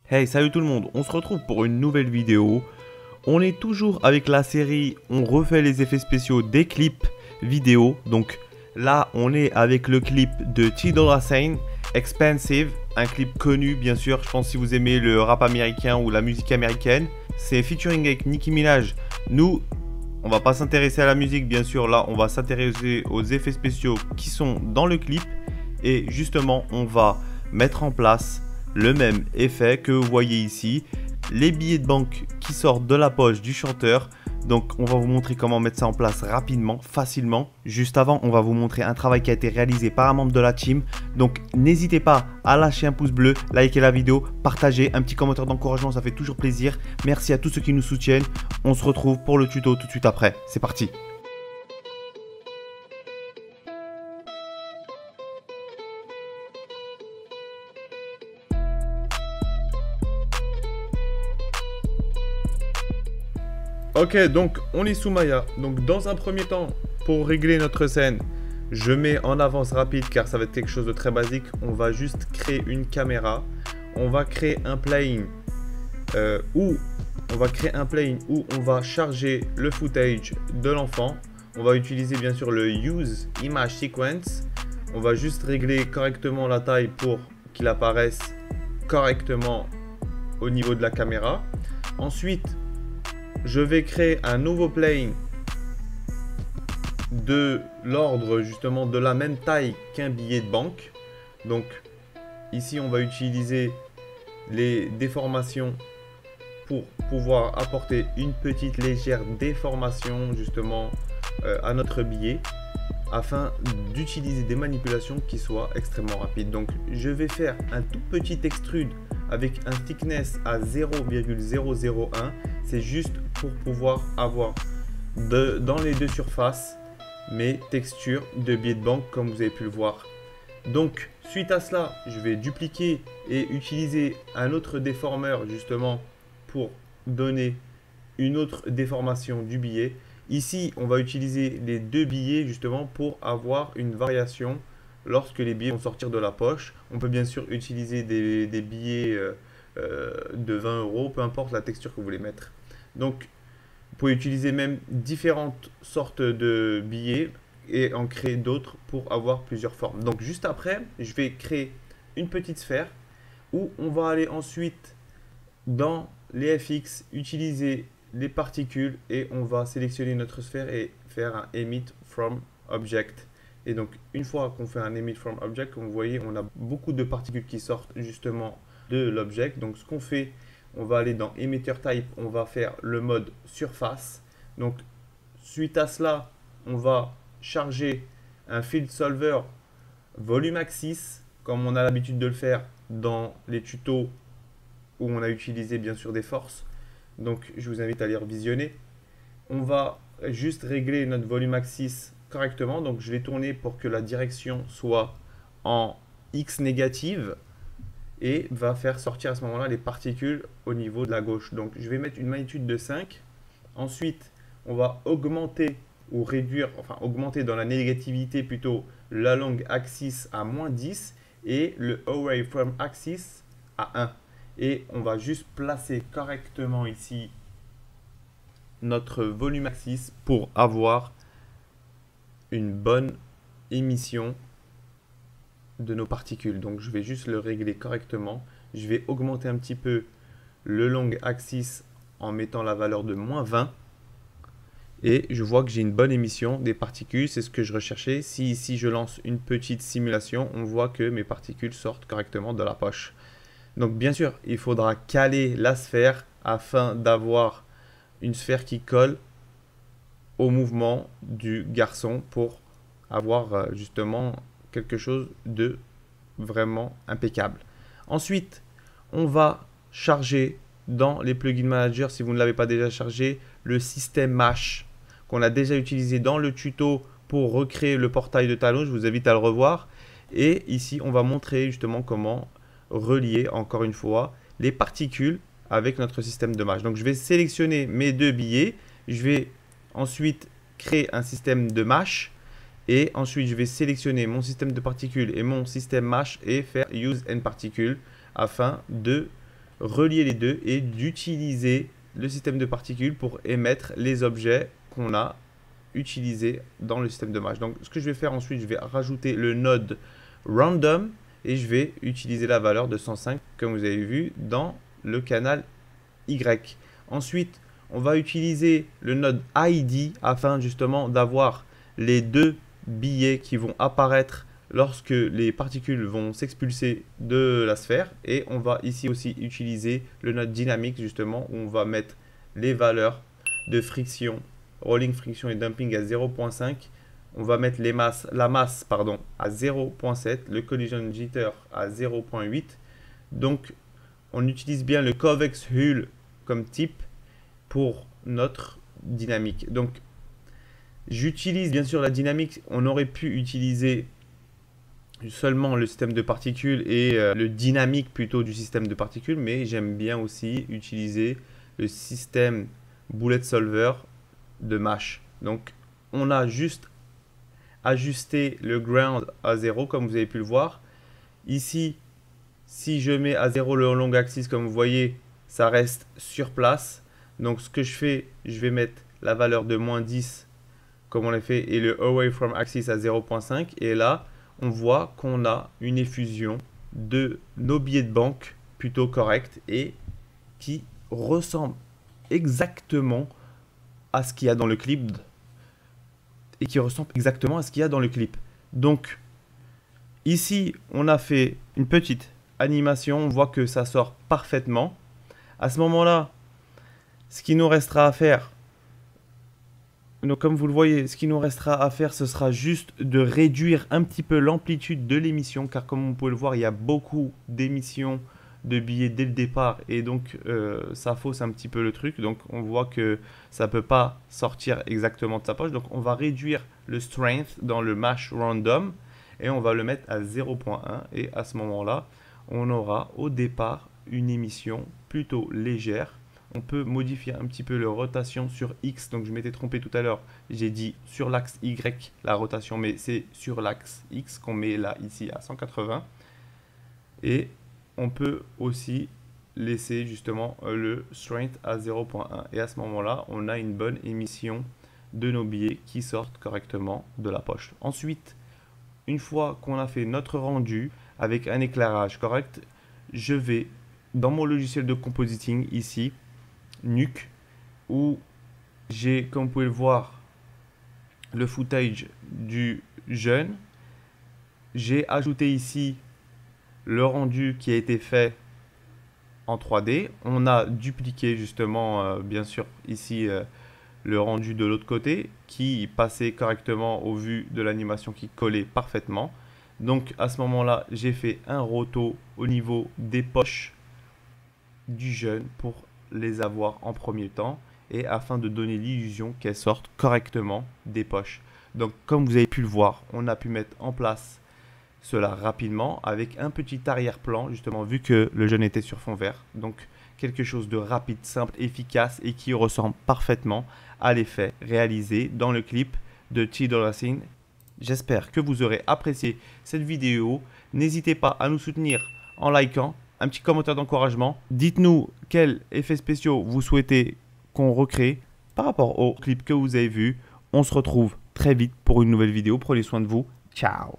Hey, salut tout le monde, on se retrouve pour une nouvelle vidéo. On est toujours avec la série, on refait les effets spéciaux des clips vidéo. Donc là, on est avec le clip de T Dolla $ign, Expensive, un clip connu bien sûr. Je pense si vous aimez le rap américain ou la musique américaine. C'est featuring avec Nicki Minaj. Nous, on va pas s'intéresser à la musique bien sûr. Là, on va s'intéresser aux effets spéciaux qui sont dans le clip. Et justement, on va mettre en place le même effet que vous voyez ici, les billets de banque qui sortent de la poche du chanteur. Donc on va vous montrer comment mettre ça en place rapidement, facilement. Juste avant, on va vous montrer un travail qui a été réalisé par un membre de la team. Donc n'hésitez pas à lâcher un pouce bleu, liker la vidéo, partager, un petit commentaire d'encouragement, ça fait toujours plaisir. Merci à tous ceux qui nous soutiennent. On se retrouve pour le tuto tout de suite après. C'est parti. Ok, donc on est sous Maya. Donc dans un premier temps, pour régler notre scène, je mets en avance rapide car ça va être quelque chose de très basique. On va juste créer une caméra. On va créer un plane où on va charger le footage de l'enfant. On va utiliser bien sûr le Use Image Sequence. On va juste régler correctement la taille pour qu'il apparaisse correctement au niveau de la caméra. Ensuite, je vais créer un nouveau plane de l'ordre justement de la même taille qu'un billet de banque. Donc ici on va utiliser les déformations pour pouvoir apporter une petite légère déformation justement à notre billet afin d'utiliser des manipulations qui soient extrêmement rapides. Donc je vais faire un tout petit extrude avec un thickness à 0,001. C'est juste pour pouvoir avoir dans les deux surfaces mes textures de billets de banque comme vous avez pu le voir. Donc suite à cela, je vais dupliquer et utiliser un autre déformeur justement pour donner une autre déformation du billet. Ici, on va utiliser les deux billets justement pour avoir une variation lorsque les billets vont sortir de la poche. On peut bien sûr utiliser des billets de 20 €, peu importe la texture que vous voulez mettre. Donc, vous pouvez utiliser même différentes sortes de billets et en créer d'autres pour avoir plusieurs formes. Donc, juste après, je vais créer une petite sphère où on va aller ensuite dans les FX, utiliser les particules et on va sélectionner notre sphère et faire un Emit from Object. Et donc, une fois qu'on fait un Emit from Object, comme vous voyez, on a beaucoup de particules qui sortent justement de l'object. Donc, ce qu'on fait, on va aller dans Emitter Type, on va faire le mode surface. Donc, suite à cela, on va charger un Field Solver Volume Axis, comme on a l'habitude de le faire dans les tutos où on a utilisé bien sûr des forces. Donc, je vous invite à les revisionner. On va juste régler notre volume axis correctement. Donc, je vais tourner pour que la direction soit en X négative et va faire sortir à ce moment-là les particules au niveau de la gauche. Donc, je vais mettre une magnitude de 5. Ensuite, on va augmenter ou réduire, enfin augmenter dans la négativité plutôt la long axis à -10 et le away from axis à 1. Et on va juste placer correctement ici notre volume axis pour avoir une bonne émission de nos particules. Donc je vais juste le régler correctement. Je vais augmenter un petit peu le long axis en mettant la valeur de -20. Et je vois que j'ai une bonne émission des particules, c'est ce que je recherchais. Si ici je lance une petite simulation, on voit que mes particules sortent correctement de la poche. Donc bien sûr, il faudra caler la sphère afin d'avoir une sphère qui colle au mouvement du garçon pour avoir justement quelque chose de vraiment impeccable. Ensuite, on va charger dans les plugins manager, si vous ne l'avez pas déjà chargé, le système Mesh qu'on a déjà utilisé dans le tuto pour recréer le portail de talons. Je vous invite à le revoir. Et ici, on va montrer justement comment relier encore une fois les particules avec notre système de mesh. Donc je vais sélectionner mes deux billets, je vais ensuite créer un système de mesh et ensuite je vais sélectionner mon système de particules et mon système mesh et faire use and particle afin de relier les deux et d'utiliser le système de particules pour émettre les objets qu'on a utilisés dans le système de match. Donc ce que je vais faire ensuite, je vais rajouter le node random et je vais utiliser la valeur de 105 comme vous avez vu dans le canal Y. Ensuite, on va utiliser le node ID afin justement d'avoir les deux billets qui vont apparaître lorsque les particules vont s'expulser de la sphère. Et on va ici aussi utiliser le node dynamique justement où on va mettre les valeurs de friction, rolling friction et dumping à 0.5. On va mettre la masse à 0.7, le collision jitter à 0.8. Donc on utilise bien le convex hull comme type pour notre dynamique. Donc j'utilise bien sûr la dynamique. On aurait pu utiliser seulement le système de particules et le dynamique plutôt du système de particules, mais j'aime bien aussi utiliser le système bullet solver de MASH. Donc on a juste ajusté le ground à 0 comme vous avez pu le voir. Ici, si je mets à 0 le long axis comme vous voyez, ça reste sur place. Donc ce que je fais, je vais mettre la valeur de -10 comme on l'a fait et le away from axis à 0.5 et là on voit qu'on a une effusion de nos billets de banque plutôt corrects et qui ressemble exactement à ce qu'il y a dans le clip. Donc ici on a fait une petite animation, on voit que ça sort parfaitement. À ce moment-là, ce qui nous restera à faire, donc comme vous le voyez, ce qui nous restera à faire, ce sera juste de réduire un petit peu l'amplitude de l'émission, car comme vous pouvez le voir, il y a beaucoup d'émissions de billets dès le départ, et donc ça fausse un petit peu le truc. Donc on voit que ça ne peut pas sortir exactement de sa poche. Donc on va réduire le strength dans le mash random, et on va le mettre à 0.1, et à ce moment-là, on aura au départ une émission plutôt légère. On peut modifier un petit peu la rotation sur X. Donc je m'étais trompé tout à l'heure. J'ai dit sur l'axe Y la rotation, mais c'est sur l'axe X qu'on met là ici à 180. Et on peut aussi laisser justement le strength à 0.1. Et à ce moment-là, on a une bonne émission de nos billets qui sortent correctement de la poche. Ensuite, une fois qu'on a fait notre rendu avec un éclairage correct, je vais dans mon logiciel de compositing ici, Nuke, où j'ai, comme vous pouvez le voir, le footage du jeune. J'ai ajouté ici le rendu qui a été fait en 3D. On a dupliqué justement, bien sûr, ici le rendu de l'autre côté qui passait correctement au vu de l'animation qui collait parfaitement. Donc à ce moment-là, j'ai fait un roto au niveau des poches du jeune pour les avoir en premier temps et afin de donner l'illusion qu'elles sortent correctement des poches. Donc comme vous avez pu le voir, on a pu mettre en place cela rapidement avec un petit arrière-plan justement vu que le jeune était sur fond vert. Donc quelque chose de rapide, simple, efficace et qui ressemble parfaitement à l'effet réalisé dans le clip de T-Dollar Sign. J'espère que vous aurez apprécié cette vidéo. N'hésitez pas à nous soutenir en likant, un petit commentaire d'encouragement. Dites-nous quels effets spéciaux vous souhaitez qu'on recrée par rapport au clip que vous avez vu. On se retrouve très vite pour une nouvelle vidéo. Prenez soin de vous. Ciao.